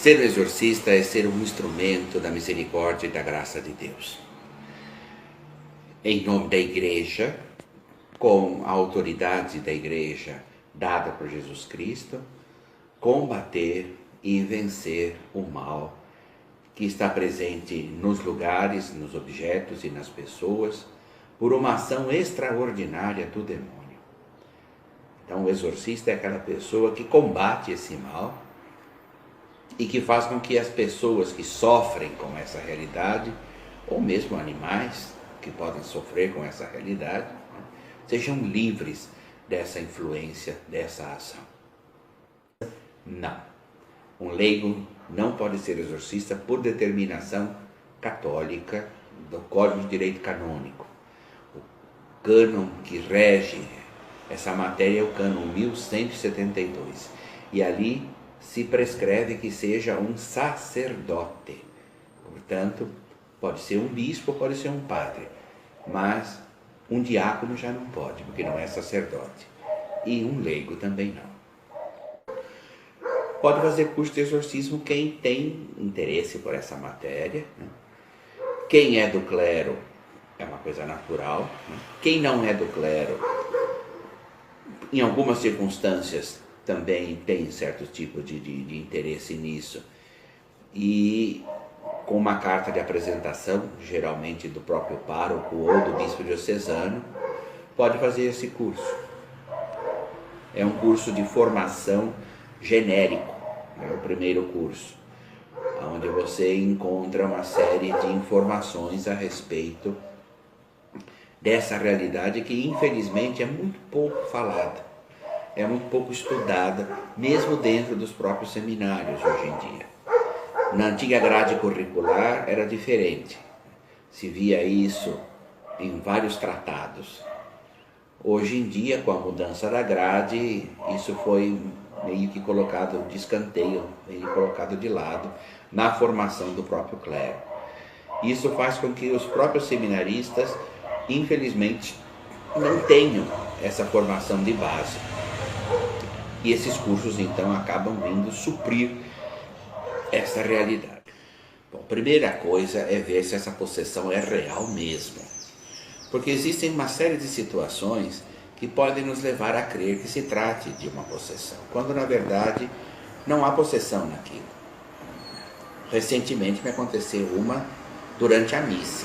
Ser um exorcista é ser um instrumento da misericórdia e da graça de Deus. Em nome da Igreja, com a autoridade da Igreja dada por Jesus Cristo, combater e vencer o mal que está presente nos lugares, nos objetos e nas pessoas, por uma ação extraordinária do demônio. Então, o exorcista é aquela pessoa que combate esse mal e que faz com que as pessoas que sofrem com essa realidade, ou mesmo animais que podem sofrer com essa realidade, sejam livres dessa influência, dessa ação. Não. Um leigo não pode ser exorcista por determinação católica do Código de Direito Canônico. O cânon que rege essa matéria é o cânon 1172. E ali se prescreve que seja um sacerdote. Portanto, pode ser um bispo, pode ser um padre, mas um diácono já não pode, porque não é sacerdote. E um leigo também não. Pode fazer curso de exorcismo quem tem interesse por essa matéria, né? Quem é do clero é uma coisa natural, né? Quem não é do clero, em algumas circunstâncias, também tem certo tipo de interesse nisso, e com uma carta de apresentação, geralmente do próprio pároco ou do bispo diocesano, pode fazer esse curso. É um curso de formação genérico, é o primeiro curso, onde você encontra uma série de informações a respeito dessa realidade que infelizmente é muito pouco falada, é muito pouco estudada, mesmo dentro dos próprios seminários hoje em dia. Na antiga grade curricular era diferente, se via isso em vários tratados. Hoje em dia, com a mudança da grade, isso foi meio que colocado de escanteio, meio colocado de lado na formação do próprio clero. Isso faz com que os próprios seminaristas, infelizmente, não tenham essa formação de base. E esses cursos, então, acabam vindo suprir essa realidade. Bom, primeira coisa é ver se essa possessão é real mesmo. Porque existem uma série de situações que podem nos levar a crer que se trate de uma possessão, quando na verdade não há possessão naquilo. Recentemente me aconteceu uma durante a missa.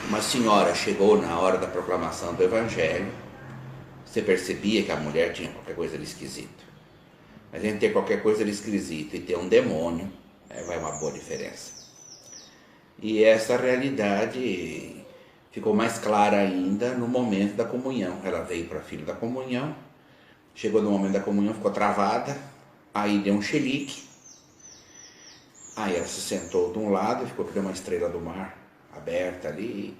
Uma senhora chegou na hora da proclamação do Evangelho, você percebia que a mulher tinha qualquer coisa de esquisito. Mas entre ter qualquer coisa de esquisito e ter um demônio, vai uma boa diferença. E essa realidade ficou mais clara ainda no momento da comunhão. Ela veio para a fila da comunhão, chegou no momento da comunhão, ficou travada, aí deu um chilique, aí ela se sentou de um lado, ficou com uma estrela do mar aberta ali,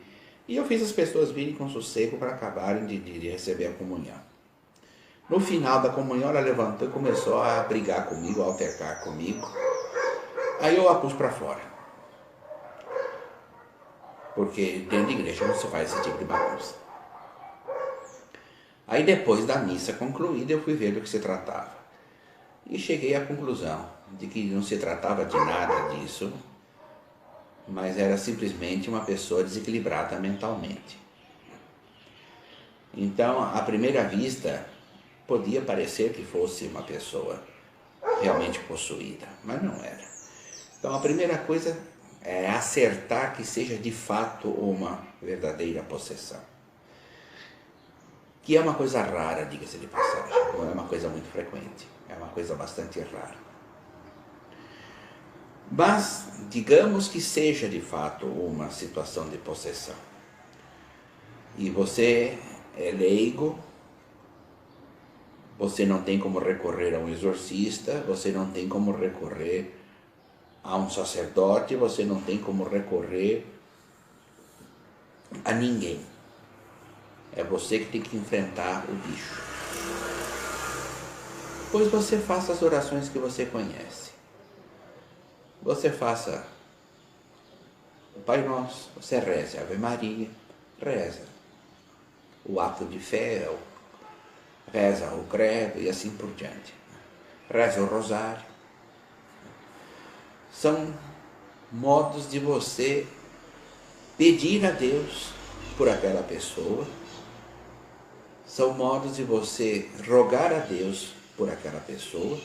e eu fiz as pessoas virem com sossego para acabarem de receber a comunhão. No final da comunhão ela levantou e começou a brigar comigo, a altercar comigo, aí eu a pus para fora. Porque dentro da igreja não se faz esse tipo de bagunça. Aí depois da missa concluída eu fui ver do que se tratava. E cheguei à conclusão de que não se tratava de nada disso, mas era simplesmente uma pessoa desequilibrada mentalmente. Então, à primeira vista, podia parecer que fosse uma pessoa realmente possuída, mas não era. Então a primeira coisa é acertar que seja de fato uma verdadeira possessão. Que é uma coisa rara, diga-se de passagem, não é uma coisa muito frequente, é uma coisa bastante rara. Mas, digamos que seja de fato uma situação de possessão. E você é leigo, você não tem como recorrer a um exorcista, você não tem como recorrer a um sacerdote, você não tem como recorrer a ninguém. É você que tem que enfrentar o bicho. Pois você faça as orações que você conhece. Você faça o Pai Nosso, você reze a Ave Maria, reza o ato de fé, reza o credo e assim por diante. Reza o rosário. são modos de você pedir a Deus por aquela pessoa, são modos de você rogar a Deus por aquela pessoa,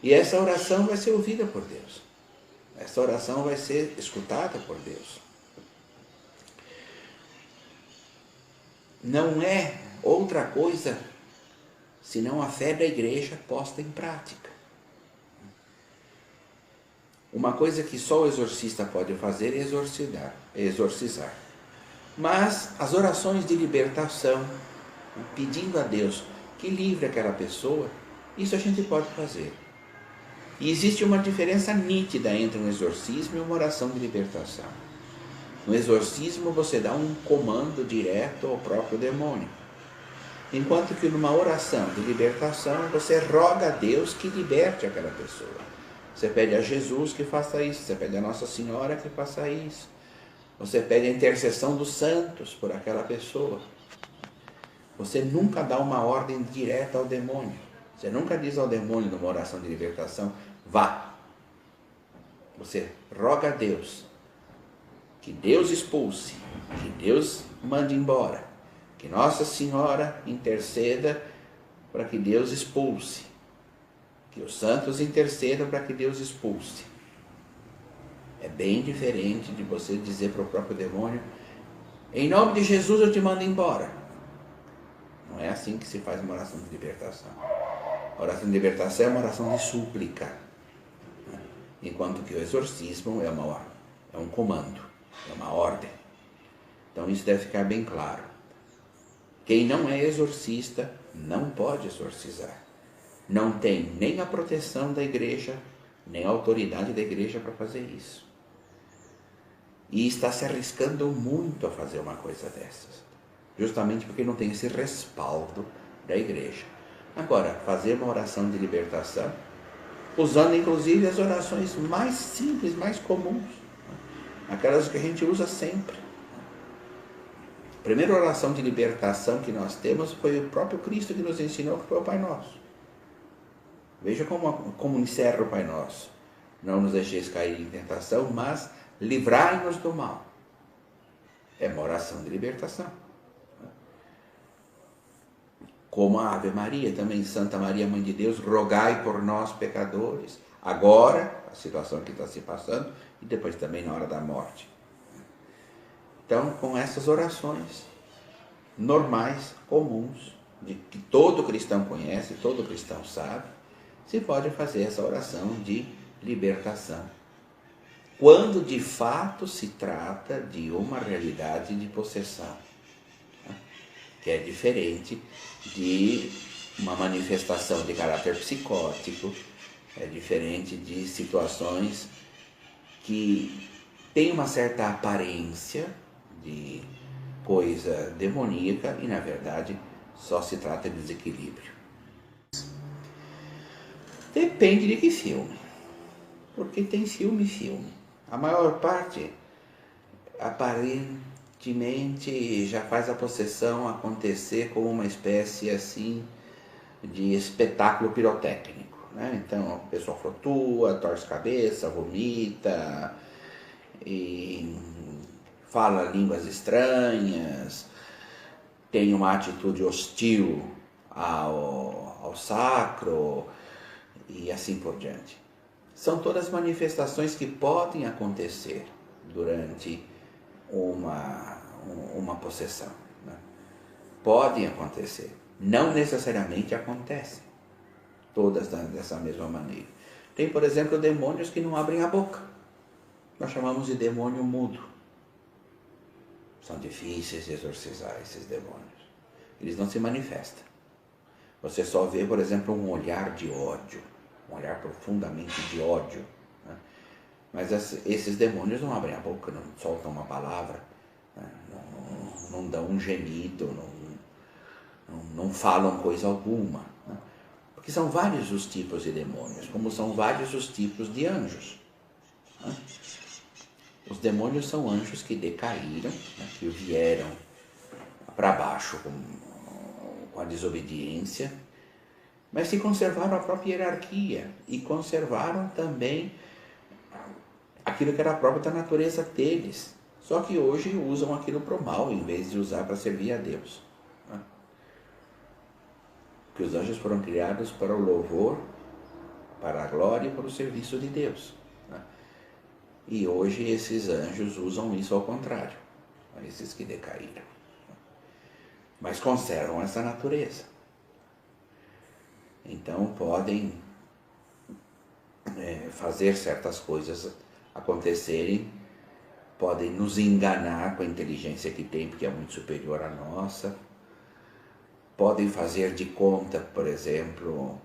e essa oração vai ser ouvida por Deus, essa oração vai ser escutada por Deus. Não é outra coisa senão a fé da igreja posta em prática. Uma coisa que só o exorcista pode fazer é exorcizar. Mas as orações de libertação, pedindo a Deus que livre aquela pessoa, isso a gente pode fazer. E existe uma diferença nítida entre um exorcismo e uma oração de libertação. No exorcismo você dá um comando direto ao próprio demônio. Enquanto que numa oração de libertação você roga a Deus que liberte aquela pessoa. Você pede a Jesus que faça isso, você pede a Nossa Senhora que faça isso. Você pede a intercessão dos santos por aquela pessoa. Você nunca dá uma ordem direta ao demônio. Você nunca diz ao demônio numa oração de libertação, vá. Você roga a Deus que Deus expulse, que Deus mande embora, que Nossa Senhora interceda para que Deus expulse, que os santos intercedam para que Deus expulse. É bem diferente de você dizer para o próprio demônio, em nome de Jesus eu te mando embora. Não é assim que se faz uma oração de libertação. A oração de libertação é uma oração de súplica, enquanto que o exorcismo é um comando, é uma ordem. Então isso deve ficar bem claro. Quem não é exorcista não pode exorcizar. Não tem nem a proteção da igreja, nem a autoridade da igreja para fazer isso. E está se arriscando muito a fazer uma coisa dessas, justamente porque não tem esse respaldo da igreja. Agora, fazer uma oração de libertação, usando inclusive as orações mais simples, mais comuns, aquelas que a gente usa sempre. A primeira oração de libertação que nós temos foi o próprio Cristo que nos ensinou, que foi o Pai Nosso. Veja como encerra o Pai Nosso. Não nos deixeis cair em tentação, mas livrai-nos do mal. É uma oração de libertação. Como a Ave Maria, também Santa Maria, Mãe de Deus, rogai por nós pecadores, agora, a situação que está se passando, e depois também na hora da morte. Então, com essas orações normais, comuns, de que todo cristão conhece, todo cristão sabe, se pode fazer essa oração de libertação. Quando de fato se trata de uma realidade de possessão, que é diferente de uma manifestação de caráter psicótico, é diferente de situações que têm uma certa aparência de coisa demoníaca e, na verdade, só se trata de desequilíbrio. Depende de que filme, porque tem filme e filme. A maior parte, aparentemente, já faz a possessão acontecer como uma espécie assim de espetáculo pirotécnico, né? Então, a pessoa flutua, torce a cabeça, vomita, e fala línguas estranhas, tem uma atitude hostil ao sacro e assim por diante. São todas manifestações que podem acontecer durante uma possessão, né? Podem acontecer, não necessariamente acontecem todas dessa mesma maneira. Tem, por exemplo, demônios que não abrem a boca. Nós chamamos de demônio mudo. São difíceis de exorcizar esses demônios. Eles não se manifestam. Você só vê, por exemplo, um olhar de ódio, um olhar profundamente de ódio, né? Mas esses demônios não abrem a boca, não soltam uma palavra, né? Não dão um gemido, não falam coisa alguma, né? Porque são vários os tipos de demônios, como são vários os tipos de anjos, né? Os demônios são anjos que decaíram, né? Que vieram para baixo com a desobediência, mas se conservaram a própria hierarquia e conservaram também aquilo que era próprio da natureza deles. Só que hoje usam aquilo para o mal, em vez de usar para servir a Deus. Porque os anjos foram criados para o louvor, para a glória e para o serviço de Deus. E hoje esses anjos usam isso ao contrário, esses que decaíram. Mas conservam essa natureza. Então podem fazer certas coisas acontecerem, podem nos enganar com a inteligência que tem, porque é muito superior à nossa, podem fazer de conta, por exemplo,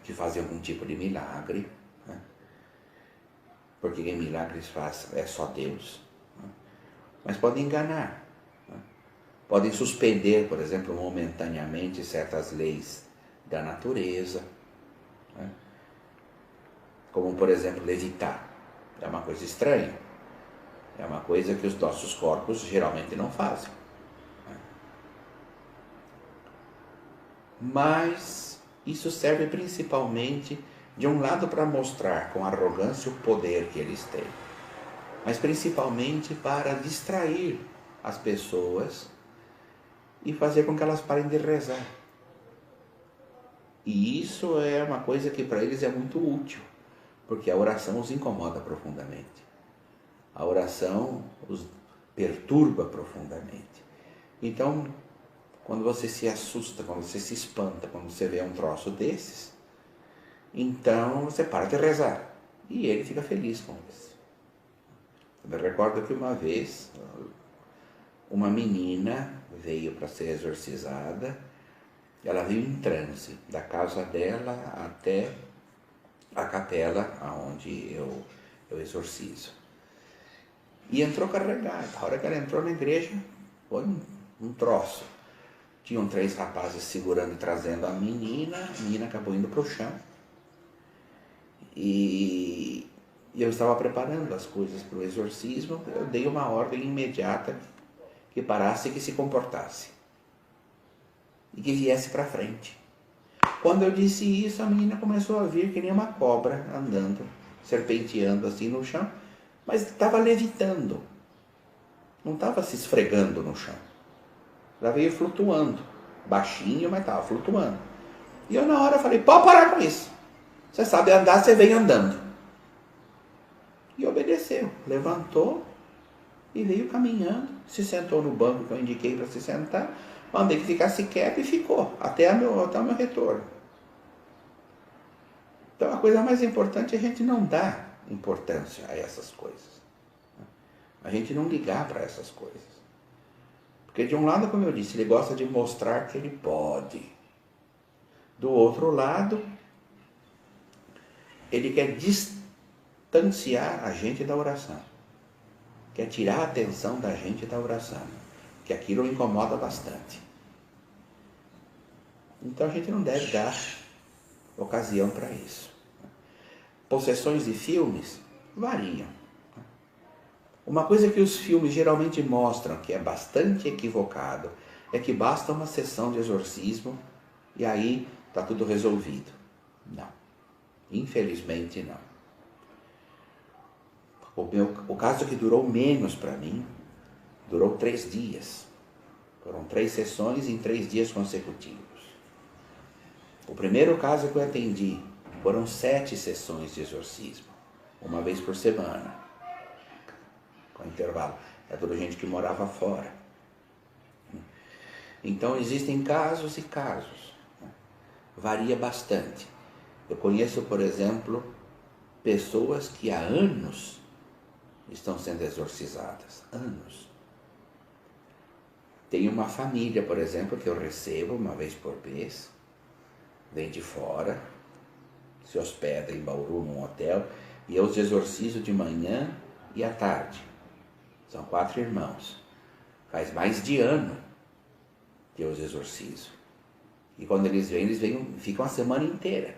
que fazem algum tipo de milagre, né? Porque quem milagres faz é só Deus, né? Mas podem enganar, né? Podem suspender, por exemplo, momentaneamente certas leis da natureza, né? Como, por exemplo, levitar. É uma coisa estranha. É uma coisa que os nossos corpos geralmente não fazem. Mas isso serve principalmente, de um lado, para mostrar com arrogância o poder que eles têm, mas principalmente para distrair as pessoas e fazer com que elas parem de rezar. E isso é uma coisa que para eles é muito útil, porque a oração os incomoda profundamente. A oração os perturba profundamente. Então, quando você se assusta, quando você se espanta, quando você vê um troço desses, então você para de rezar. E ele fica feliz com isso. Eu me recordo que uma vez, uma menina veio para ser exorcizada. Ela veio em transe da casa dela até a capela onde eu exorcizo. E entrou carregada. A hora que ela entrou na igreja, foi um troço. Tinham 3 rapazes segurando e trazendo a menina acabou indo para o chão. E eu estava preparando as coisas para o exorcismo, eu dei uma ordem imediata que parasse e que se comportasse. E que viesse para frente. Quando eu disse isso, a menina começou a vir que nem uma cobra andando, serpenteando assim no chão, mas estava levitando. Não estava se esfregando no chão. Ela veio flutuando, baixinho, mas estava flutuando. E eu na hora falei, pode parar com isso. Você sabe andar, você vem andando. E obedeceu, levantou e veio caminhando, se sentou no banco que eu indiquei para se sentar, mandei que ficasse quieto e ficou, até o meu retorno. Então a coisa mais importante é a gente não dar importância a essas coisas. A gente não ligar para essas coisas. Porque de um lado, como eu disse, ele gosta de mostrar que ele pode. Do outro lado, ele quer distanciar a gente da oração. Quer tirar a atenção da gente da oração. Que aquilo incomoda bastante. Então a gente não deve dar ocasião para isso. Possessões de filmes variam. Uma coisa que os filmes geralmente mostram, que é bastante equivocado, é que basta uma sessão de exorcismo e aí está tudo resolvido. Não. Infelizmente não. O caso que durou menos para mim, durou 3 dias. Foram 3 sessões em 3 dias consecutivos. O primeiro caso que eu atendi foram 7 sessões de exorcismo, uma vez por semana, com intervalo. É toda gente que morava fora. Então existem casos e casos. Varia bastante. Eu conheço, por exemplo, pessoas que há anos estão sendo exorcizadas. Anos. Tem uma família, por exemplo, que eu recebo uma vez por mês, vem de fora, se hospeda em Bauru, num hotel, e eu os exorcizo de manhã e à tarde. São 4 irmãos. Faz mais de ano que eu os exorcizo. E quando eles vêm, ficam a semana inteira.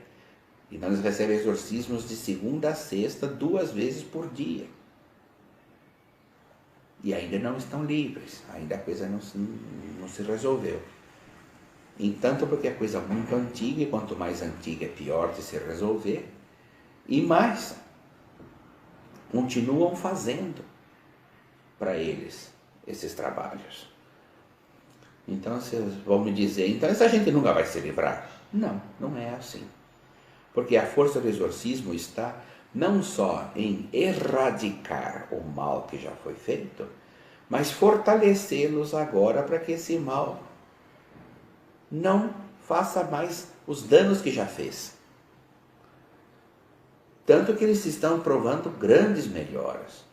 E nós recebemos exorcismos de segunda a sexta, 2 vezes por dia. E ainda não estão livres, ainda a coisa não se resolveu. Entanto, porque é coisa muito antiga, e quanto mais antiga é pior de se resolver. E mais, continuam fazendo para eles esses trabalhos. Então vocês vão me dizer, então essa gente nunca vai se livrar? Não, não é assim. Porque a força do exorcismo está não só em erradicar o mal que já foi feito, mas fortalecê-los agora para que esse mal não faça mais os danos que já fez. Tanto que eles estão provando grandes melhoras.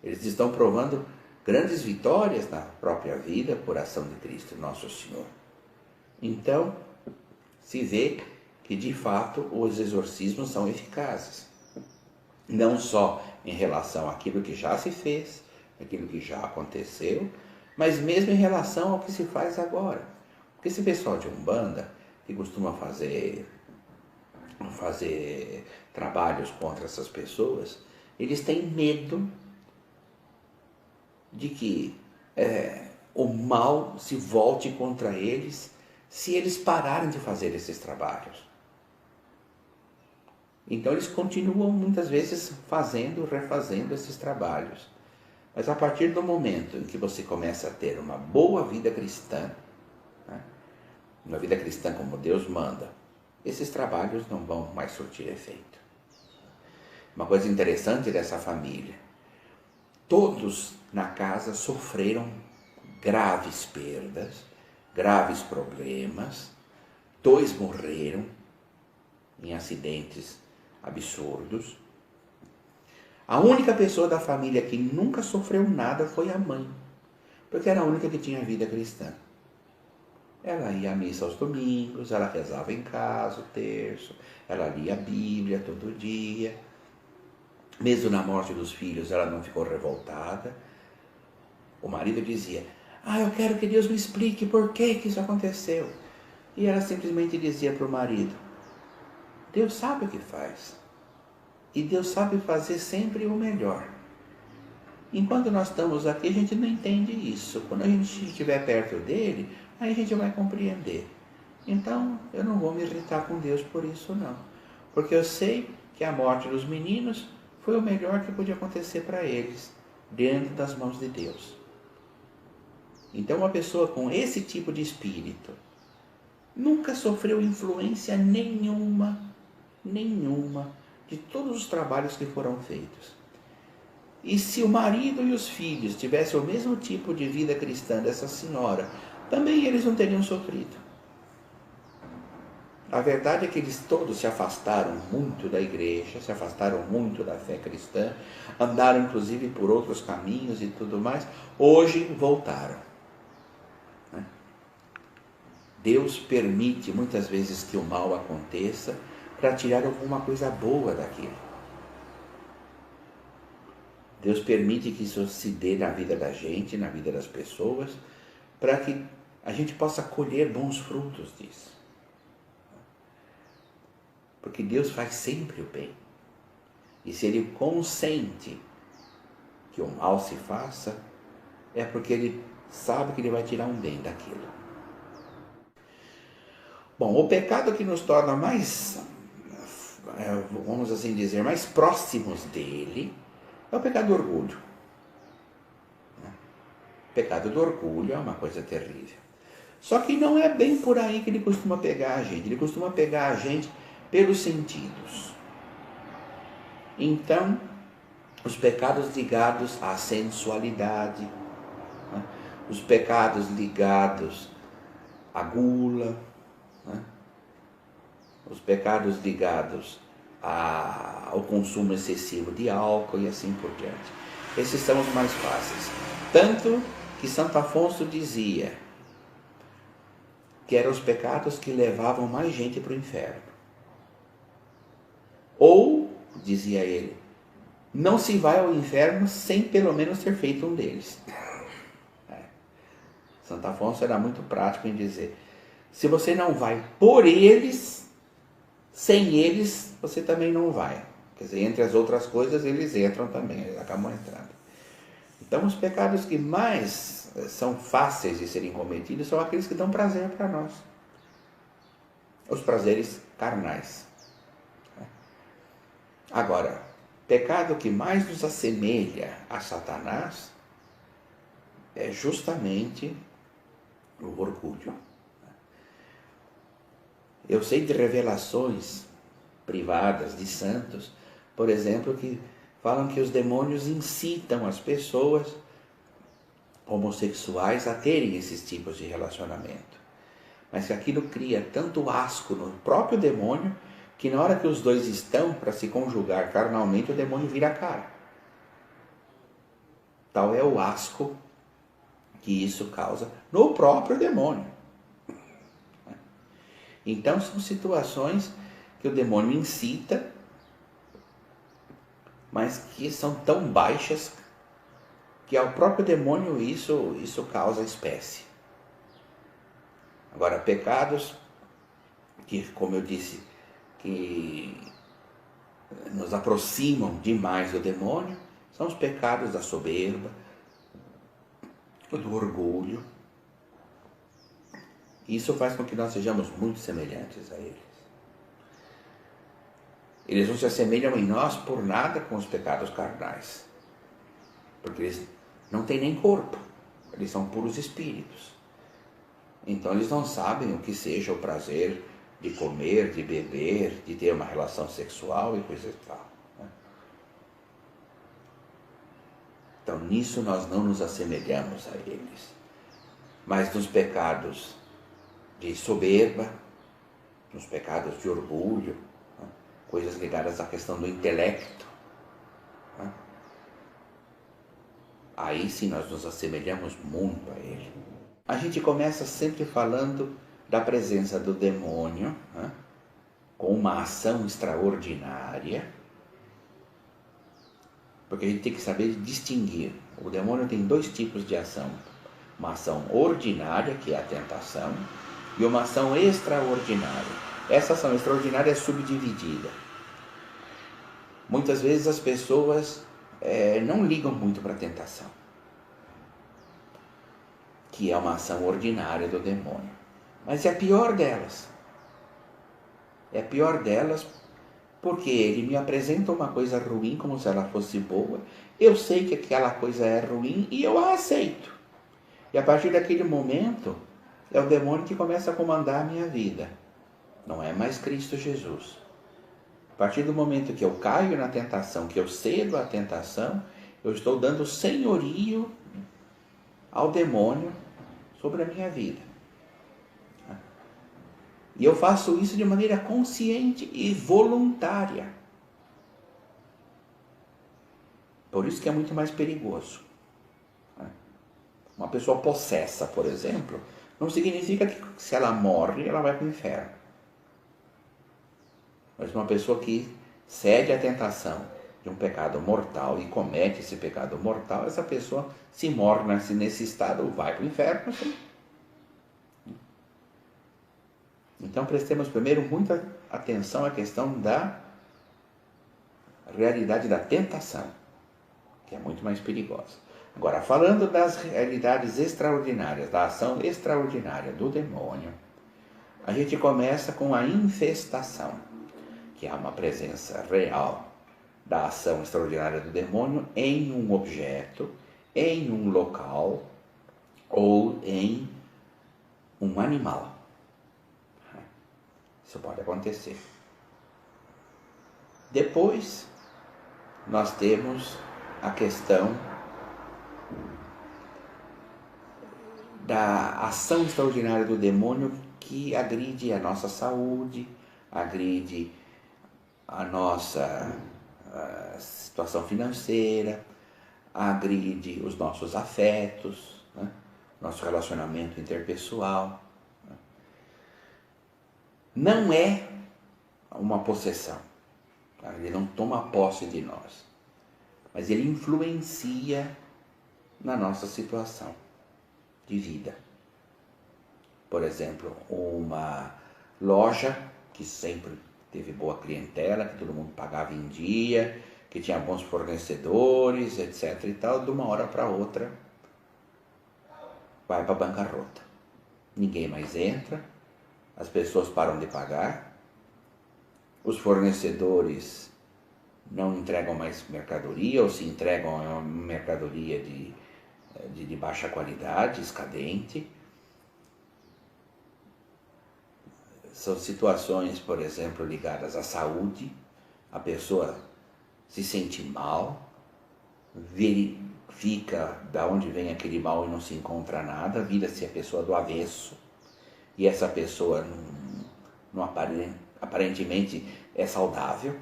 Eles estão provando grandes vitórias na própria vida por ação de Cristo, nosso Senhor. Então, se vê que de fato os exorcismos são eficazes. Não só em relação àquilo que já se fez, aquilo que já aconteceu, mas mesmo em relação ao que se faz agora. Porque esse pessoal de Umbanda, que costuma fazer trabalhos contra essas pessoas, eles têm medo de que o mal se volte contra eles se eles pararem de fazer esses trabalhos. Então eles continuam muitas vezes refazendo esses trabalhos. Mas a partir do momento em que você começa a ter uma boa vida cristã, né, uma vida cristã como Deus manda, esses trabalhos não vão mais surtir efeito. Uma coisa interessante dessa família, todos na casa sofreram graves perdas, graves problemas, 2 morreram em acidentes absurdos. A única pessoa da família que nunca sofreu nada foi a mãe, porque era a única que tinha vida cristã. Ela ia à missa aos domingos, ela rezava em casa o terço, ela lia a Bíblia todo dia. Mesmo na morte dos filhos, ela não ficou revoltada. O marido dizia, eu quero que Deus me explique por que isso aconteceu. E ela simplesmente dizia para o marido, Deus sabe o que faz. E Deus sabe fazer sempre o melhor. Enquanto nós estamos aqui, a gente não entende isso. Quando a gente estiver perto dele, aí a gente vai compreender. Então, eu não vou me irritar com Deus por isso, não. Porque eu sei que a morte dos meninos foi o melhor que podia acontecer para eles, dentro das mãos de Deus. Então, uma pessoa com esse tipo de espírito nunca sofreu influência nenhuma de todos os trabalhos que foram feitos. E se o marido e os filhos tivessem o mesmo tipo de vida cristã dessa senhora, também eles não teriam sofrido. A verdade é que eles todos se afastaram muito da igreja, se afastaram muito da fé cristã, andaram inclusive por outros caminhos e tudo mais. Hoje voltaram. Deus permite muitas vezes que o mal aconteça para tirar alguma coisa boa daquilo. Deus permite que isso se dê na vida da gente, na vida das pessoas, para que a gente possa colher bons frutos disso. Porque Deus faz sempre o bem. E se Ele consente que o mal se faça, é porque Ele sabe que Ele vai tirar um bem daquilo. Bom, o pecado que nos torna mais, vamos assim dizer, mais próximos dele, é o pecado do orgulho. O pecado do orgulho é uma coisa terrível. Só que não é bem por aí que ele costuma pegar a gente. Ele costuma pegar a gente pelos sentidos. Então, os pecados ligados à sensualidade, os pecados ligados à gula, os pecados ligados ao consumo excessivo de álcool e assim por diante. Esses são os mais fáceis. Tanto que Santo Afonso dizia que eram os pecados que levavam mais gente para o inferno. Ou, dizia ele, não se vai ao inferno sem pelo menos ter feito um deles. Santo Afonso era muito prático em dizer, se você não vai por eles, sem eles, você também não vai. Quer dizer, entre as outras coisas, eles entram também, eles acabam entrando. Então, os pecados que mais são fáceis de serem cometidos são aqueles que dão prazer para nós. Os prazeres carnais. Agora, pecado que mais nos assemelha a Satanás é justamente o orgulho. Eu sei de revelações privadas de santos, por exemplo, que falam que os demônios incitam as pessoas homossexuais a terem esses tipos de relacionamento. Mas que aquilo cria tanto asco no próprio demônio que na hora que os dois estão para se conjugar carnalmente, o demônio vira a cara. Tal é o asco que isso causa no próprio demônio. Então são situações que o demônio incita, mas que são tão baixas que ao próprio demônio isso causa espécie. Agora, pecados que, como eu disse, que nos aproximam demais do demônio, são os pecados da soberba, do orgulho. Isso faz com que nós sejamos muito semelhantes a eles. Eles não se assemelham em nós por nada com os pecados carnais, porque eles não têm nem corpo, eles são puros espíritos. Então eles não sabem o que seja o prazer de comer, de beber, de ter uma relação sexual e coisa e tal. Então nisso nós não nos assemelhamos a eles. Mas nos pecados de soberba, nos pecados de orgulho, coisas ligadas à questão do intelecto, aí sim nós nos assemelhamos muito a ele. A gente começa sempre falando da presença do demônio, com uma ação extraordinária, porque a gente tem que saber distinguir. O demônio tem dois tipos de ação: uma ação ordinária, que é a tentação, e uma ação extraordinária. Essa ação extraordinária é subdividida. Muitas vezes as pessoas não ligam muito para a tentação, que é uma ação ordinária do demônio. Mas é a pior delas. É a pior delas porque ele me apresenta uma coisa ruim como se ela fosse boa. Eu sei que aquela coisa é ruim e eu a aceito. E a partir daquele momento, é o demônio que começa a comandar a minha vida. Não é mais Cristo Jesus. A partir do momento que eu caio na tentação, que eu cedo à tentação, eu estou dando senhorio ao demônio sobre a minha vida. E eu faço isso de maneira consciente e voluntária. Por isso que é muito mais perigoso. Uma pessoa possessa, por exemplo, não significa que se ela morre, ela vai para o inferno. Mas uma pessoa que cede à tentação de um pecado mortal e comete esse pecado mortal, essa pessoa se morna nesse estado, vai para o inferno. Sim. Então prestemos primeiro muita atenção à questão da realidade da tentação, que é muito mais perigosa. Agora, falando das realidades extraordinárias, da ação extraordinária do demônio, a gente começa com a infestação, que é uma presença real da ação extraordinária do demônio em um objeto, em um local ou em um animal. Isso pode acontecer. Depois, nós temos a questão da ação extraordinária do demônio que agride a nossa saúde, agride a nossa situação financeira, agride os nossos afetos, nosso relacionamento interpessoal. Não é uma possessão, ele não toma posse de nós, mas ele influencia na nossa situação de vida. Por exemplo, uma loja que sempre teve boa clientela, que todo mundo pagava em dia, que tinha bons fornecedores, etc. e tal, de uma hora para outra vai para a bancarrota. Ninguém mais entra, as pessoas param de pagar, os fornecedores não entregam mais mercadoria, ou se entregam é uma mercadoria de baixa qualidade, escadente. São situações, por exemplo, ligadas à saúde. A pessoa se sente mal, verifica da onde vem aquele mal e não se encontra nada, vira-se a pessoa do avesso, e essa pessoa aparentemente é saudável.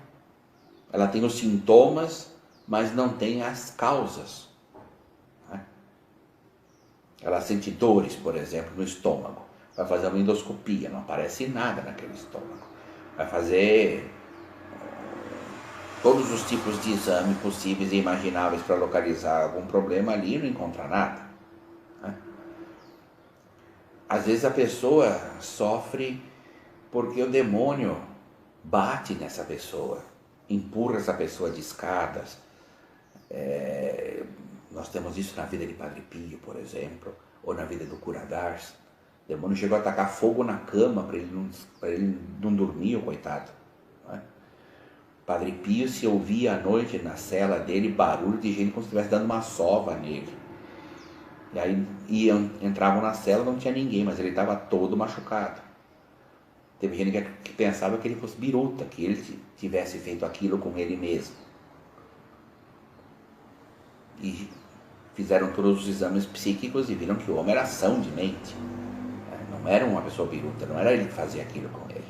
Ela tem os sintomas, mas não tem as causas. Ela sente dores, por exemplo, no estômago. Vai fazer uma endoscopia, não aparece nada naquele estômago. Vai fazer todos os tipos de exame possíveis e imagináveis para localizar algum problema ali e não encontra nada. Às vezes a pessoa sofre porque o demônio bate nessa pessoa, empurra essa pessoa de escadas. Nós temos isso na vida de Padre Pio, por exemplo, ou na vida do cura Darcy. O demônio chegou a atacar fogo na cama para ele não dormir, o coitado. Não é? Padre Pio se ouvia à noite na cela dele barulho de gente como se estivesse dando uma sova nele. E aí entravam na cela, não tinha ninguém, mas ele estava todo machucado. Teve gente que pensava que ele fosse biruta, que ele tivesse feito aquilo com ele mesmo. E fizeram todos os exames psíquicos e viram que o homem era são de mente. Não era uma pessoa biruta, não era ele que fazia aquilo com ele.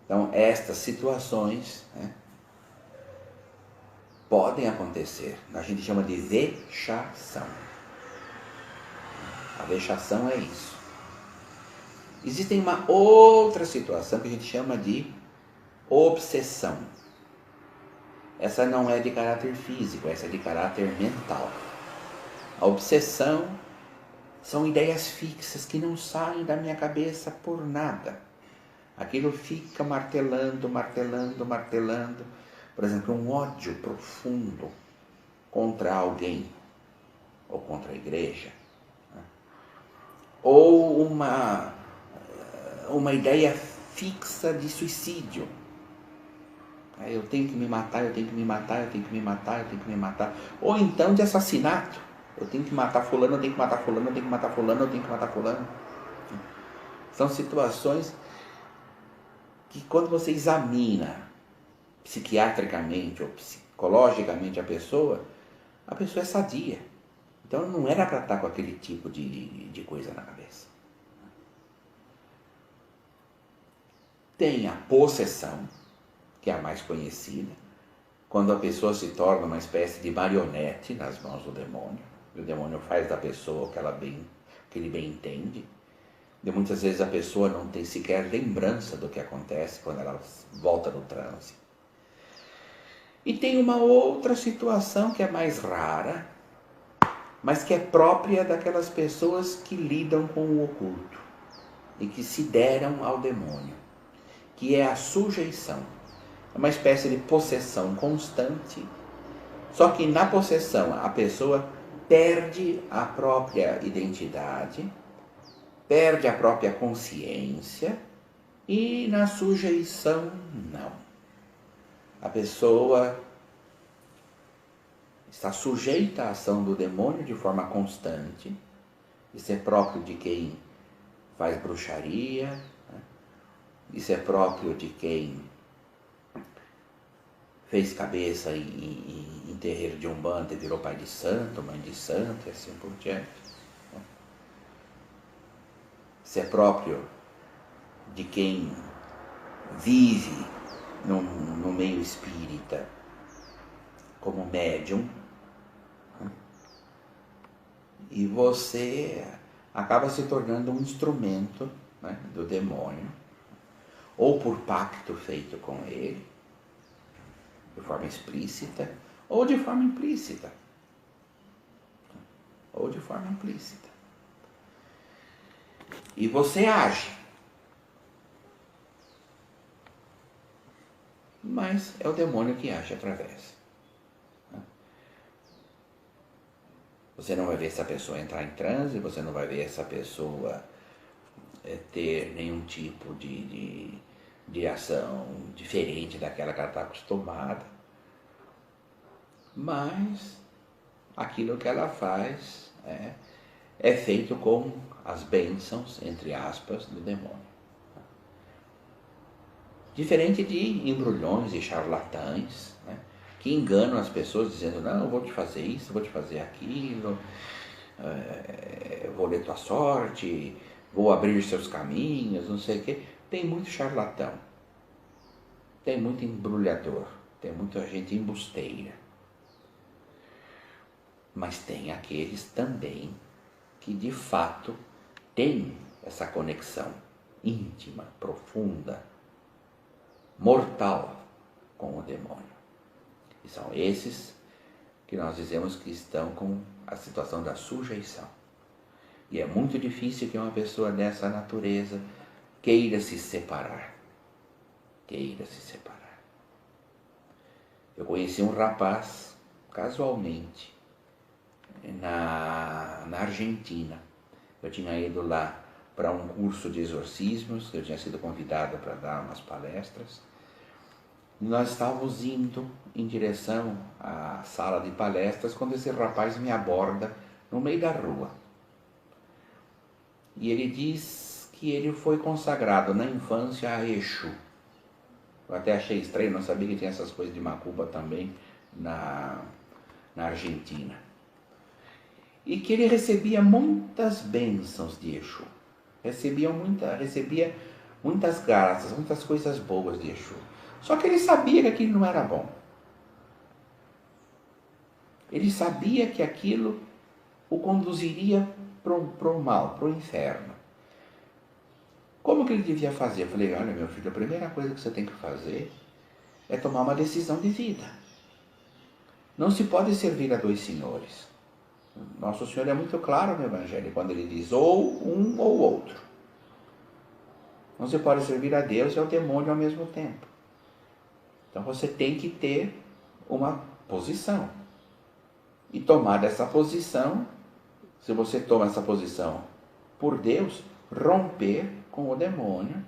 Então, estas situações podem acontecer. A gente chama de vexação. A vexação é isso. Existe uma outra situação que a gente chama de obsessão. Essa não é de caráter físico, essa é de caráter mental. A obsessão são ideias fixas que não saem da minha cabeça por nada. Aquilo fica martelando, martelando, martelando. Por exemplo, um ódio profundo contra alguém, ou contra a igreja. Ou uma ideia fixa de suicídio. Eu tenho que me matar, eu tenho que me matar, eu tenho que me matar, eu tenho que me matar. Ou então de assassinato. Eu tenho que matar fulano, eu tenho que matar fulano, eu tenho que matar fulano, eu tenho que matar fulano. São situações que quando você examina psiquiatricamente ou psicologicamente a pessoa é sadia. Então não era para estar com aquele tipo de coisa na cabeça. Tem a possessão, que é a mais conhecida, quando a pessoa se torna uma espécie de marionete nas mãos do demônio. O demônio faz da pessoa o que ele bem entende. E muitas vezes a pessoa não tem sequer lembrança do que acontece quando ela volta do transe. E tem uma outra situação que é mais rara, mas que é própria daquelas pessoas que lidam com o oculto e que se deram ao demônio, que é a sujeição. É uma espécie de possessão constante, só que na possessão a pessoa perde a própria identidade, perde a própria consciência, e na sujeição não. A pessoa está sujeita à ação do demônio de forma constante. Isso é próprio de quem faz bruxaria, isso é próprio de quem fez cabeça em terreiro de Umbanda e virou pai de santo, mãe de santo e assim por diante. Isso é próprio de quem vive no meio espírita como médium. E você acaba se tornando um instrumento do demônio, ou por pacto feito com ele, de forma explícita, ou de forma implícita. Ou de forma implícita. E você age. Mas é o demônio que age através. Você não vai ver essa pessoa entrar em transe, você não vai ver essa pessoa ter nenhum tipo de de ação diferente daquela que ela está acostumada, mas aquilo que ela faz é feito com as bênçãos, entre aspas, do demônio. Diferente de embrulhões e charlatães, né, que enganam as pessoas dizendo, não, eu vou te fazer isso, eu vou te fazer aquilo, eu vou ler tua sorte, vou abrir seus caminhos, não sei o quê. Tem muito charlatão, tem muito embrulhador, tem muita gente embusteira. Mas tem aqueles também que de fato têm essa conexão íntima, profunda, mortal com o demônio. E são esses que nós dizemos que estão com a situação da sujeição. E é muito difícil que uma pessoa dessa natureza queira se separar. Queira se separar. Eu conheci um rapaz, casualmente, na Argentina. Eu tinha ido lá para um curso de exorcismos, eu tinha sido convidado para dar umas palestras. Nós estávamos indo em direção à sala de palestras quando esse rapaz me aborda no meio da rua. E ele diz que ele foi consagrado na infância a Exu. Eu até achei estranho, não sabia que tinha essas coisas de macumba também na Argentina. E que ele recebia muitas bênçãos de Exu. Recebia muitas graças, muitas coisas boas de Exu. Só que ele sabia que aquilo não era bom. Ele sabia que aquilo o conduziria para o mal, para o inferno. Como que ele devia fazer? Eu falei, olha meu filho, a primeira coisa que você tem que fazer é tomar uma decisão de vida. Não se pode servir a dois senhores. Nosso Senhor é muito claro no Evangelho, quando ele diz ou um ou outro. Não se pode servir a Deus e ao demônio ao mesmo tempo. Então você tem que ter uma posição. E tomar dessa posição, se você toma essa posição por Deus, romper com o demônio,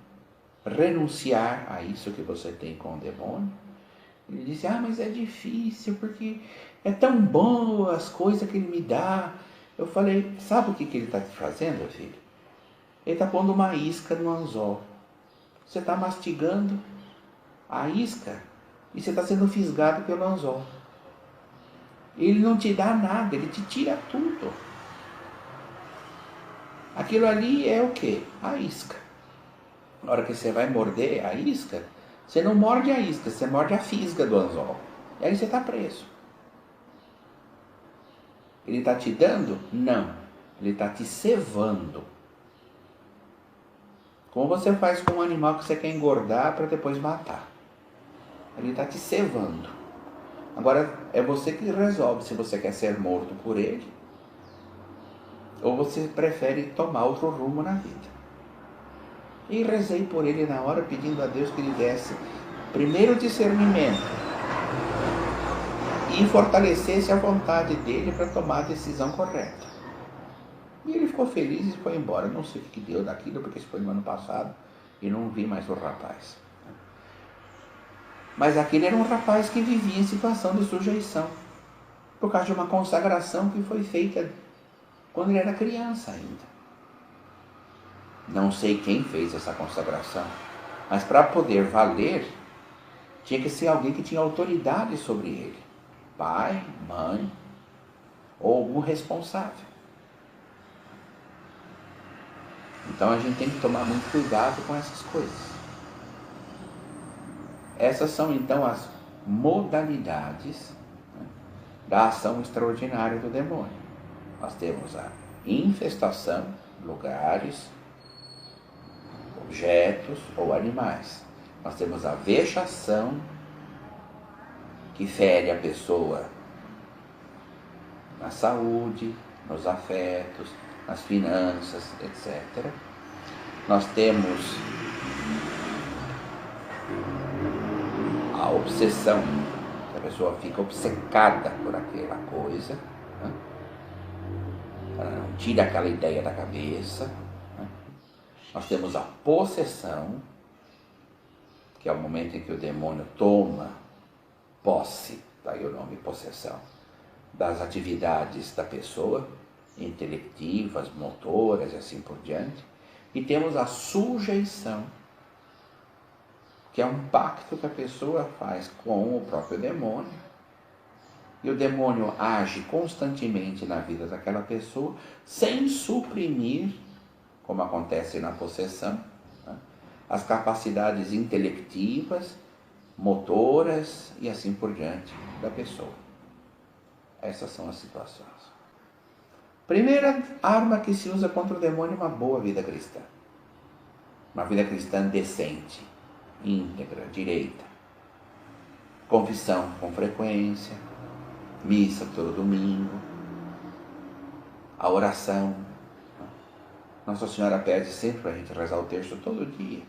renunciar a isso que você tem com o demônio. Ele disse, mas é difícil, porque é tão bom as coisas que ele me dá. Eu falei, sabe o que ele está fazendo, filho? Ele está pondo uma isca no anzol. Você está mastigando a isca e você está sendo fisgado pelo anzol. Ele não te dá nada, ele te tira tudo. Aquilo ali é o quê? A isca. Na hora que você vai morder a isca, você não morde a isca, você morde a fisga do anzol. E aí você está preso. Ele está te dando? Não. Ele está te cevando. Como você faz com um animal que você quer engordar para depois matar. Ele está te cevando. Agora, é você que resolve se você quer ser morto por ele ou você prefere tomar outro rumo na vida. E rezei por ele na hora, pedindo a Deus que lhe desse primeiro discernimento e fortalecesse a vontade dele para tomar a decisão correta. E ele ficou feliz e foi embora. Não sei o que deu daquilo, porque isso foi no ano passado e não vi mais o rapaz. Mas aquele era um rapaz que vivia em situação de sujeição, por causa de uma consagração que foi feita quando ele era criança ainda. Não sei quem fez essa consagração, mas para poder valer, tinha que ser alguém que tinha autoridade sobre ele. Pai, mãe, ou algum responsável. Então a gente tem que tomar muito cuidado com essas coisas. Essas são então as modalidades, né, da ação extraordinária do demônio. Nós temos a infestação, lugares, objetos ou animais. Nós temos a vexação, que fere a pessoa na saúde, nos afetos, nas finanças, etc. Nós temos a obsessão, que a pessoa fica obcecada por aquela coisa, né? Ela não tira aquela ideia da cabeça, né? Nós temos a possessão, que é o momento em que o demônio toma posse, daí o nome possessão, das atividades da pessoa, intelectivas, motoras e assim por diante. E temos a sujeição, que é um pacto que a pessoa faz com o próprio demônio. E o demônio age constantemente na vida daquela pessoa, sem suprimir, como acontece na possessão, né, as capacidades intelectivas, motoras e assim por diante da pessoa. Essas são as situações. Primeira arma que se usa contra o demônio é uma boa vida cristã. Uma vida cristã decente, íntegra, direita. Confissão com frequência, missa todo domingo, a oração. Nossa Senhora pede sempre para a gente rezar o terço todo dia.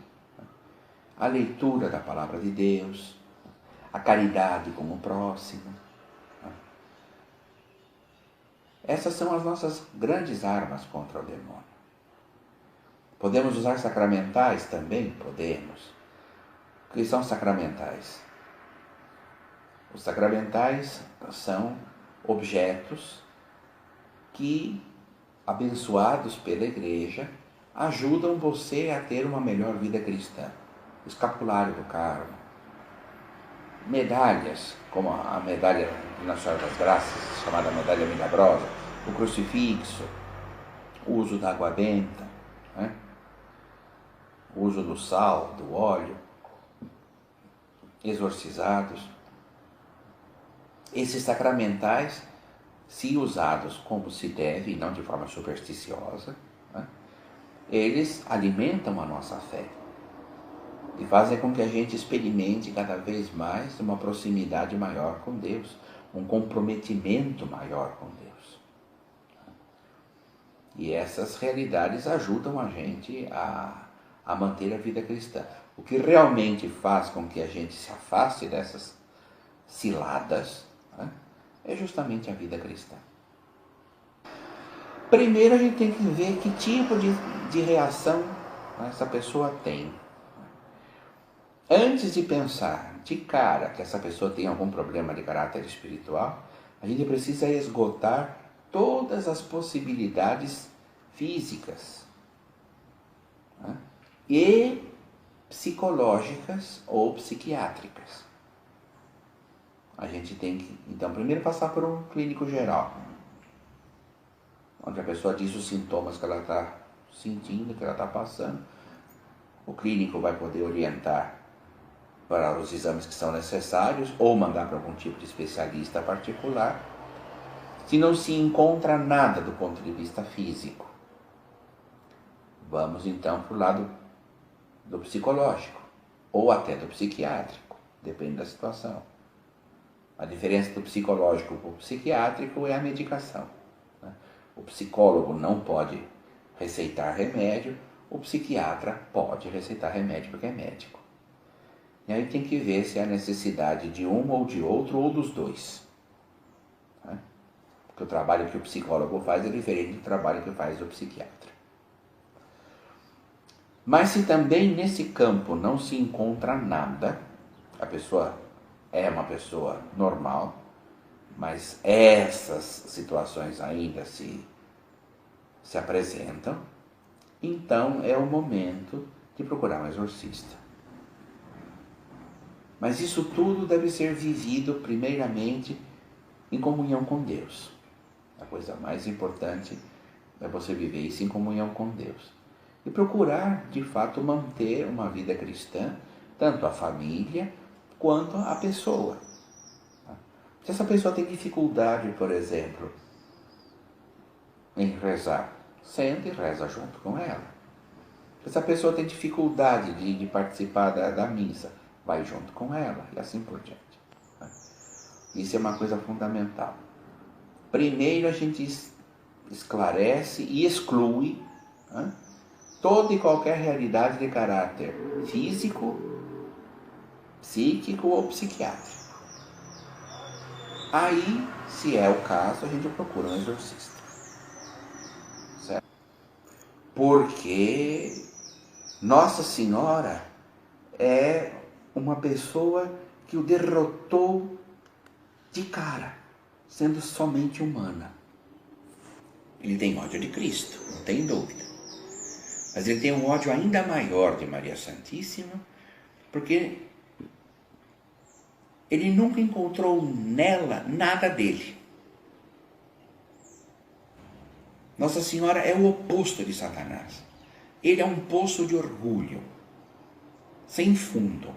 A leitura da palavra de Deus, a caridade com o próximo. Essas são as nossas grandes armas contra o demônio. Podemos usar sacramentais também? Podemos. O que são sacramentais? Os sacramentais são objetos que, abençoados pela Igreja, ajudam você a ter uma melhor vida cristã. O escapulário do Carmo, medalhas, como a medalha de Nossa Senhora das Graças, chamada medalha milagrosa, o crucifixo, o uso da água benta, né? O uso do sal, do óleo, exorcizados. Esses sacramentais, se usados como se deve, e não de forma supersticiosa, né, eles alimentam a nossa fé e fazem com que a gente experimente cada vez mais uma proximidade maior com Deus, um comprometimento maior com Deus. E essas realidades ajudam a gente a manter a vida cristã. O que realmente faz com que a gente se afaste dessas ciladas, né, é justamente a vida cristã. Primeiro a gente tem que ver que tipo de reação essa pessoa tem. Antes de pensar de cara que essa pessoa tem algum problema de caráter espiritual, a gente precisa esgotar todas as possibilidades físicas, né, e psicológicas ou psiquiátricas. A gente tem que, então, primeiro passar por um clínico geral, onde a pessoa diz os sintomas que ela está sentindo, que ela está passando. O clínico vai poder orientar para os exames que são necessários ou mandar para algum tipo de especialista particular. Se não se encontra nada do ponto de vista físico, vamos então para o lado do psicológico ou até do psiquiátrico, depende da situação. A diferença do psicológico para o psiquiátrico é a medicação. O psicólogo não pode receitar remédio, o psiquiatra pode receitar remédio porque é médico. E aí tem que ver se há necessidade de um ou de outro ou dos dois. Porque o trabalho que o psicólogo faz é diferente do trabalho que faz o psiquiatra. Mas se também nesse campo não se encontra nada, a pessoa é uma pessoa normal, mas essas situações ainda se apresentam, então é o momento de procurar um exorcista. Mas isso tudo deve ser vivido primeiramente em comunhão com Deus. A coisa mais importante é você viver isso em comunhão com Deus. E procurar, de fato, manter uma vida cristã, tanto a família quanto a pessoa. Se essa pessoa tem dificuldade, por exemplo, em rezar, senta e reza junto com ela. Se essa pessoa tem dificuldade de participar da missa, vai junto com ela e assim por diante. Isso é uma coisa fundamental. Primeiro a gente esclarece e exclui toda e qualquer realidade de caráter físico, psíquico ou psiquiátrico. Aí, se é o caso, a gente procura um exorcista. Certo? Porque Nossa Senhora é uma pessoa que o derrotou de cara, sendo somente humana. Ele tem ódio de Cristo, não tem dúvida. Mas ele tem um ódio ainda maior de Maria Santíssima, porque ele nunca encontrou nela nada dele. Nossa Senhora é o oposto de Satanás. Ele é um poço de orgulho, sem fundo.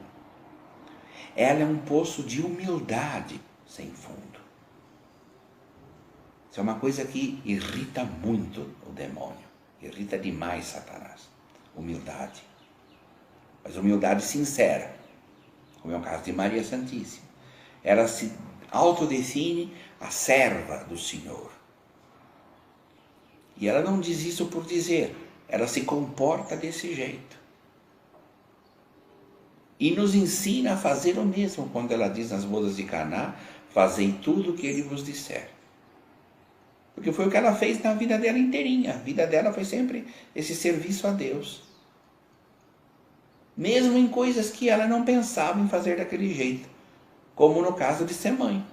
Ela é um poço de humildade, sem fundo. Isso é uma coisa que irrita muito o demônio. Irrita demais Satanás. Humildade. Mas humildade sincera, como é o caso de Maria Santíssima. Ela se autodefine a serva do Senhor. E ela não diz isso por dizer, ela se comporta desse jeito. E nos ensina a fazer o mesmo, quando ela diz nas bodas de Caná, fazei tudo o que ele vos disser. Porque foi o que ela fez na vida dela inteirinha. A vida dela foi sempre esse serviço a Deus. Mesmo em coisas que ela não pensava em fazer daquele jeito. Como no caso de ser mãe.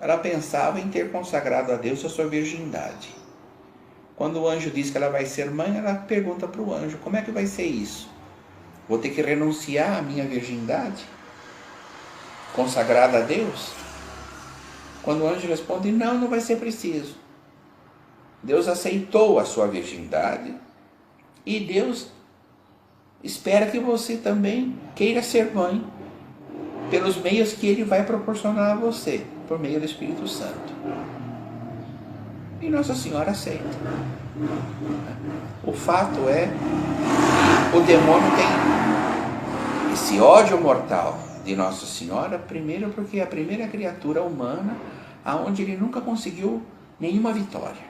Ela pensava em ter consagrado a Deus a sua virgindade. Quando o anjo diz que ela vai ser mãe, ela pergunta para o anjo, como é que vai ser isso? Vou ter que renunciar à minha virgindade? Consagrada a Deus? Quando o anjo responde, não, não vai ser preciso. Deus aceitou a sua virgindade e Deus espera que você também queira ser mãe pelos meios que Ele vai proporcionar a você, por meio do Espírito Santo. E Nossa Senhora aceita. O fato é que o demônio tem esse ódio mortal de Nossa Senhora, primeiro porque é a primeira criatura humana aonde ele nunca conseguiu nenhuma vitória.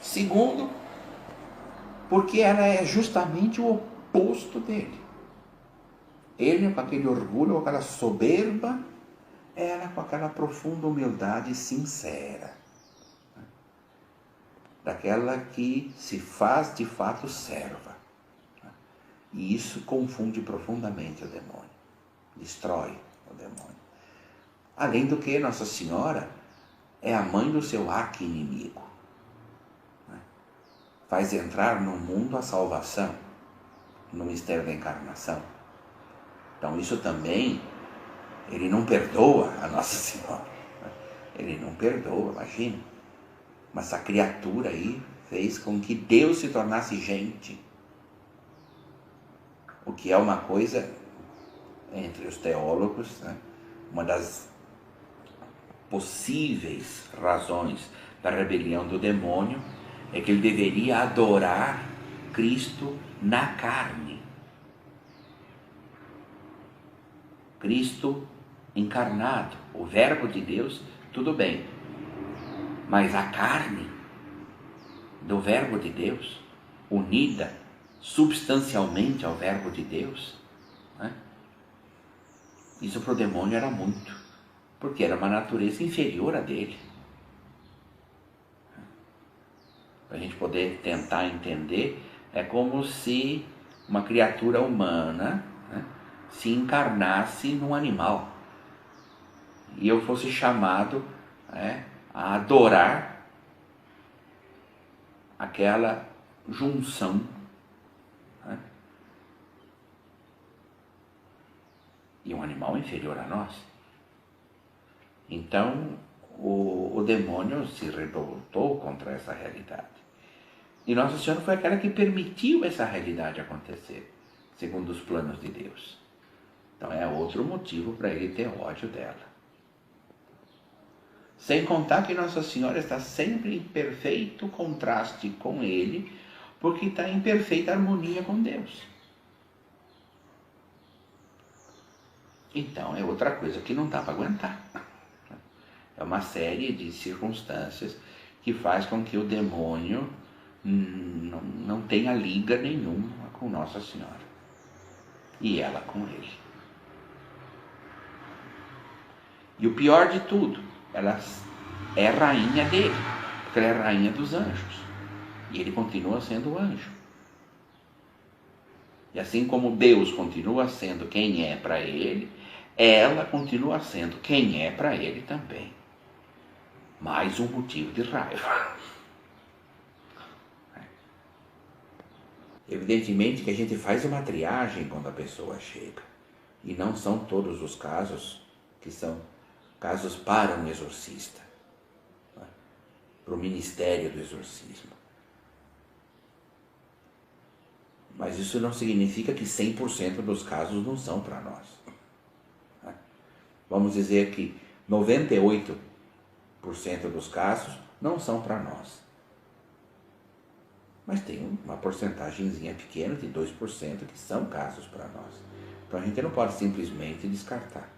Segundo, porque ela é justamente o oposto dele. Ele com aquele orgulho, com aquela soberba, ela com aquela profunda humildade sincera. Daquela que se faz de fato serva. E isso confunde profundamente o demônio. Destrói o demônio. Além do que, Nossa Senhora é a mãe do seu arqui-inimigo. Faz entrar no mundo a salvação, no mistério da encarnação. Então isso também, ele não perdoa a Nossa Senhora. Ele não perdoa, imagina. Mas essa criatura aí fez com que Deus se tornasse gente. O que é uma coisa, entre os teólogos, né, uma das possíveis razões da rebelião do demônio é que ele deveria adorar Cristo na carne. Cristo encarnado, o Verbo de Deus, tudo bem. Mas a carne do Verbo de Deus, unida substancialmente ao Verbo de Deus, né? Isso para o demônio era muito, porque era uma natureza inferior a dele. Para a gente poder tentar entender, é como se uma criatura humana, né, se encarnasse num animal e eu fosse chamado, né, a adorar aquela junção, né, e um animal inferior a nós. Então o demônio se revoltou contra essa realidade. E Nossa Senhora foi aquela que permitiu essa realidade acontecer, segundo os planos de Deus. Então é outro motivo para ele ter ódio dela. Sem contar que Nossa Senhora está sempre em perfeito contraste com ele, porque está em perfeita harmonia com Deus. Então é outra coisa que não dá para aguentar. É uma série de circunstâncias que faz com que o demônio não tenha liga nenhuma com Nossa Senhora. E ela com ele. E o pior de tudo, ela é rainha dele, porque ela é rainha dos anjos. E ele continua sendo anjo. E assim como Deus continua sendo quem é para ele, ela continua sendo quem é para ele também. Mais um motivo de raiva. Evidentemente que a gente faz uma triagem quando a pessoa chega. E não são todos os casos que são casos para um exorcista, para o ministério do exorcismo. Mas isso não significa que 100% dos casos não são para nós. Vamos dizer que 98% dos casos não são para nós. Mas tem uma porcentagemzinha pequena de 2% que são casos para nós. Então a gente não pode simplesmente descartar.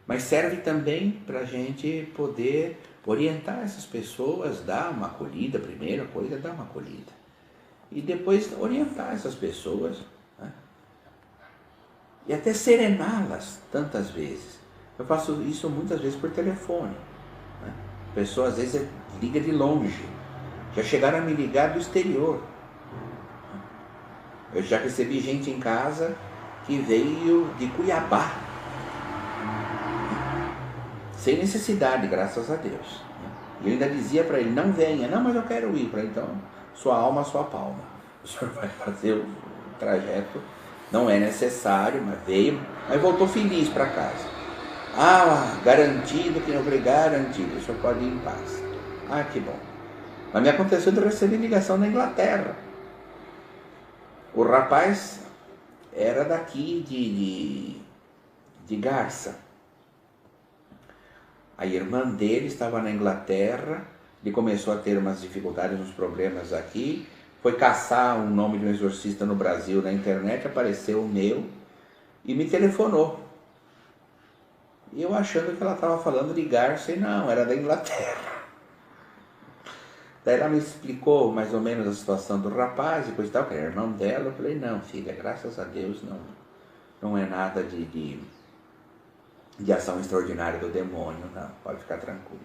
Mas serve também para a gente poder orientar essas pessoas, dar uma acolhida, a primeira coisa é dar uma acolhida. E depois orientar essas pessoas, né? E até serená-las tantas vezes. Eu faço isso muitas vezes por telefone, né? A pessoa às vezes liga de longe. Já chegaram a me ligar do exterior. Eu já recebi gente em casa que veio de Cuiabá. Sem necessidade, graças a Deus. E eu ainda dizia para ele, não venha. Não, mas eu quero ir. Para então, sua alma, sua palma. O senhor vai fazer o trajeto. Não é necessário, mas veio. Mas voltou feliz para casa. Ah, garantido que não foi garantido. O senhor pode ir em paz. Ah, que bom. Mas me aconteceu de receber ligação da Inglaterra. O rapaz era daqui de Garça. A irmã dele estava na Inglaterra, ele começou a ter umas dificuldades, uns problemas aqui, foi caçar um nome de um exorcista no Brasil na internet, apareceu o meu e me telefonou. E eu achando que ela estava falando de Garça e não, era da Inglaterra. Daí ela me explicou mais ou menos a situação do rapaz e coisa e tal, que era irmão dela. Eu falei, não, filha, graças a Deus não é nada de ação extraordinária do demônio, não, pode ficar tranquilo.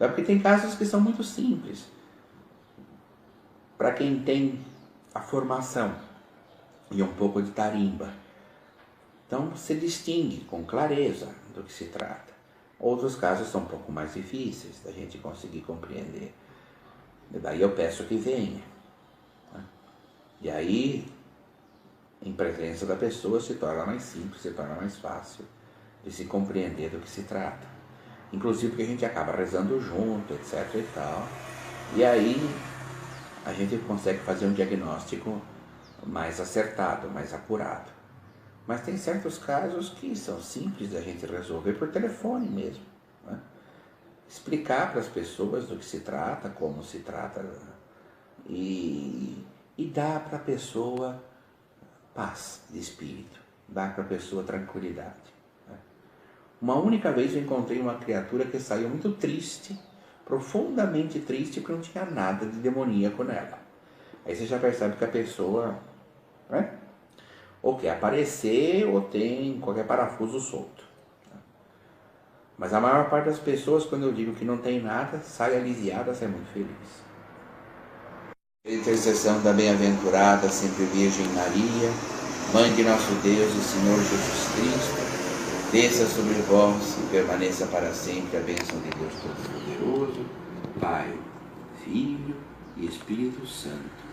É porque tem casos que são muito simples. Para quem tem a formação e um pouco de tarimba, então se distingue com clareza do que se trata. Outros casos são um pouco mais difíceis da gente conseguir compreender. E daí eu peço que venha. E aí, em presença da pessoa, se torna mais simples, se torna mais fácil de se compreender do que se trata. Inclusive porque a gente acaba rezando junto, etc e tal. E aí a gente consegue fazer um diagnóstico mais acertado, mais apurado. Mas tem certos casos que são simples da gente resolver por telefone mesmo, né? Explicar para as pessoas do que se trata, como se trata, e dar para a pessoa paz de espírito, dar para a pessoa tranquilidade. Uma única vez eu encontrei uma criatura que saiu muito triste, profundamente triste, porque não tinha nada de demoníaco nela. Aí você já percebe que a pessoa, né, ou quer aparecer ou tem qualquer parafuso solto. Mas a maior parte das pessoas, quando eu digo que não tem nada, sai aliviada, sai muito feliz. Intercessão da bem-aventurada sempre Virgem Maria, Mãe de nosso Deus e Senhor Jesus Cristo, desça sobre vós e permaneça para sempre a bênção de Deus Todo-Poderoso, Pai, Filho e Espírito Santo.